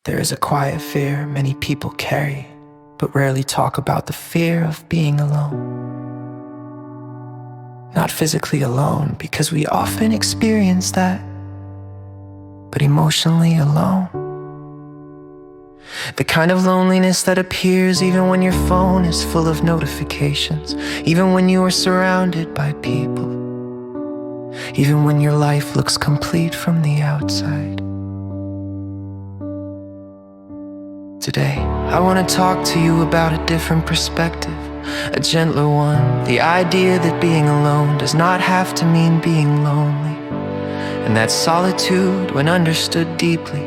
There is a quiet fear many people carry, but rarely talk about the fear of being alone. Not physically alone, because we often experience that, but emotionally alone. The kind of loneliness that appears even when your phone is full of notifications, even when you are surrounded by people, even when your life looks complete from the outside. Today, I want to talk to you about a different perspective, a gentler one, the idea that being alone does not have to mean being lonely, and that solitude, when understood deeply,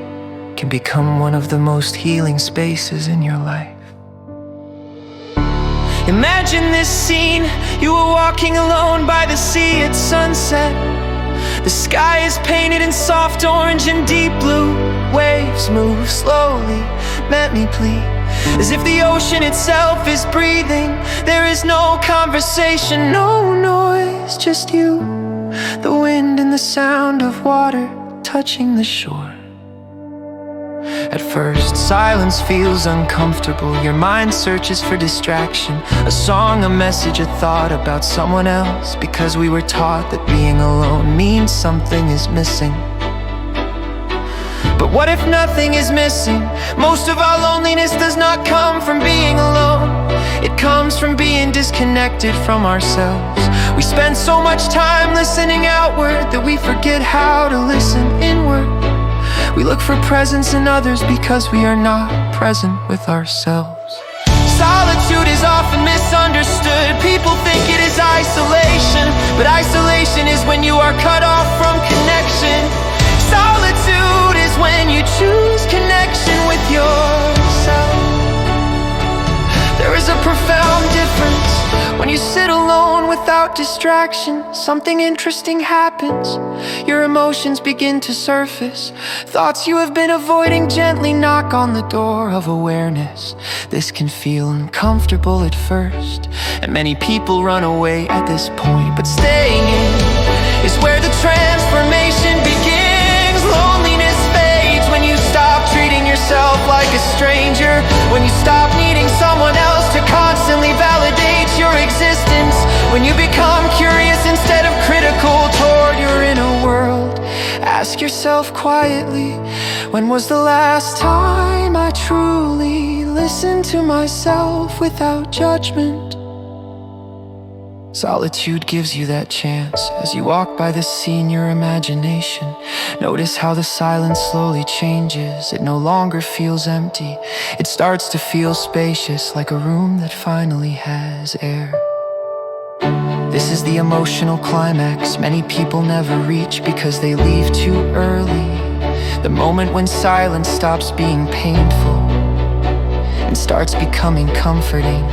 can become one of the most healing spaces in your life. Imagine this scene, you were walking alone by the sea at sunset. The sky is painted in soft orange and deep blue. Waves move slowly, let me plead, as if the ocean itself is breathing. There is no conversation, no noise, just you, the wind and the sound of water touching the shore. At first, silence feels uncomfortable. Your mind searches for distraction, a song, a message, a thought about someone else, because we were taught that being alone means something is missing. But what if nothing is missing? Most of our loneliness does not come from being alone. It comes from being disconnected from ourselves. We spend so much time listening outward that we forget how to listen inward. We look for presence in others because we are not present with ourselves. Solitude is often misunderstood. People think it is isolation, but isolation is when you are cut off from connection. Solitude is when you choose connection with yourself. There is a profound difference when you sit alone without distraction. Something interesting happens. Your emotions begin to surface. Thoughts you have been avoiding gently knock on the door of awareness. This can feel uncomfortable at first, and many people run away at this point. But staying in is where the transformation begins. Loneliness fades when you stop treating yourself like a stranger, when you stop needing someone else to constantly validate your existence, when you become curious instead of critical toward your inner world. Ask yourself quietly, when was the last time I truly listened to myself without judgment? Solitude gives you that chance. As you walk by the sea in your imagination, notice how the silence slowly changes. It no longer feels empty. It starts to feel spacious, like a room that finally has air. This is the emotional climax many people never reach because they leave too early. The moment when silence stops being painful and starts becoming comforting.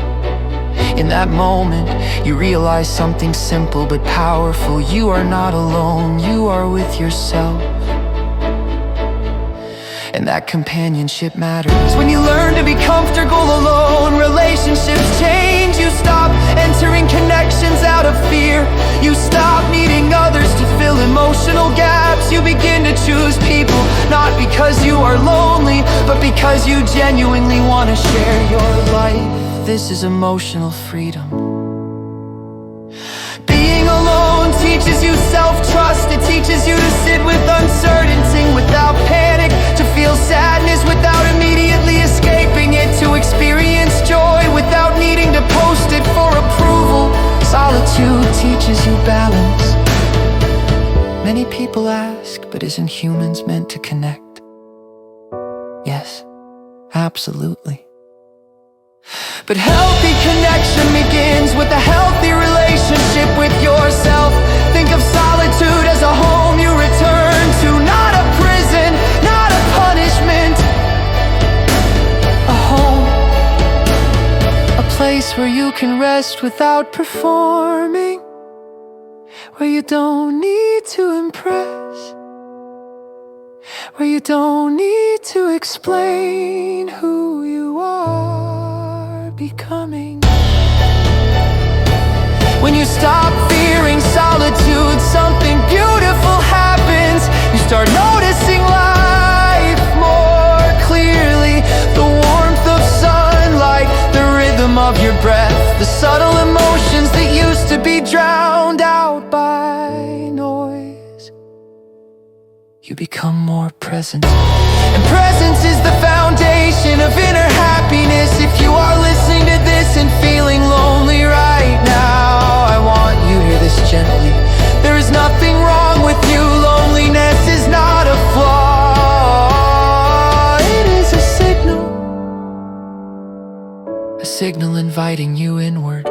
In that moment, you realize something simple but powerful. You are not alone, you are with yourself. And that companionship matters. When you learn to be comfortable alone, relationships change. You stop entering connections out of fear. You stop needing others to fill emotional gaps. You begin to choose people, not because you are lonely, but because you genuinely want to share your life. This is emotional freedom. Being alone teaches you self-trust. It teaches you to sit with uncertainty without panic, to feel sadness without immediately escaping it, to experience joy without needing to post it for approval. Solitude teaches you balance. Many people ask, but isn't humans meant to connect? Yes, absolutely. But healthy connection begins with a healthy relationship with yourself. Think of solitude as a home you return to, not a prison, not a punishment. A home, a place where you can rest without performing, where you don't need to impress, where you don't need to explain who you are becoming. When you stop fearing solitude, something beautiful happens. You start noticing life more clearly. you become more present. And presence is the foundation of inner happiness. If you are listening to this and feeling lonely right now, I want you to hear this gently. There is nothing wrong with you. Loneliness is not a flaw. It is a signal inviting you inward.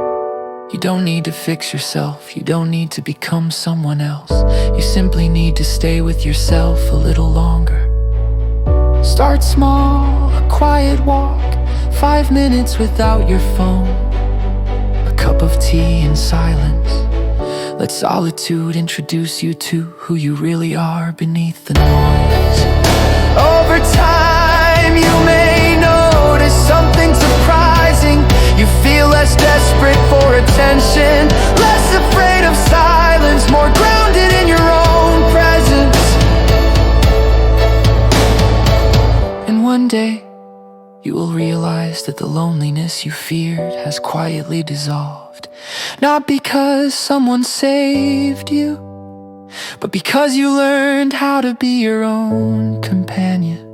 You don't need to fix yourself, you don't need to become someone else. You simply need to stay with yourself a little longer. Start small, a quiet walk, 5 minutes without your phone, a cup of tea in silence. Let solitude introduce you to who you really are beneath the noise. Over time you may notice something surprising. You feel less desperate for attention, less afraid of silence, more grounded in your own presence. And one day, you will realize that the loneliness you feared has quietly dissolved. Not because someone saved you, but because you learned how to be your own companion.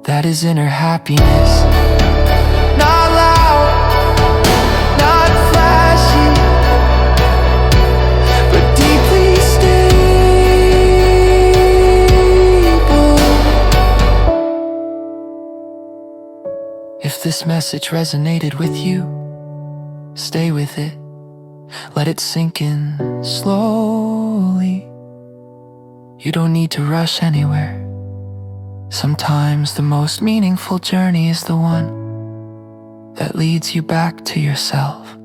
That is inner happiness. Not loud, not flashy, but deeply stable. If this message resonated with you, stay with it. Let it sink in slowly. You don't need to rush anywhere. Sometimes the most meaningful journey is the one that leads you back to yourself.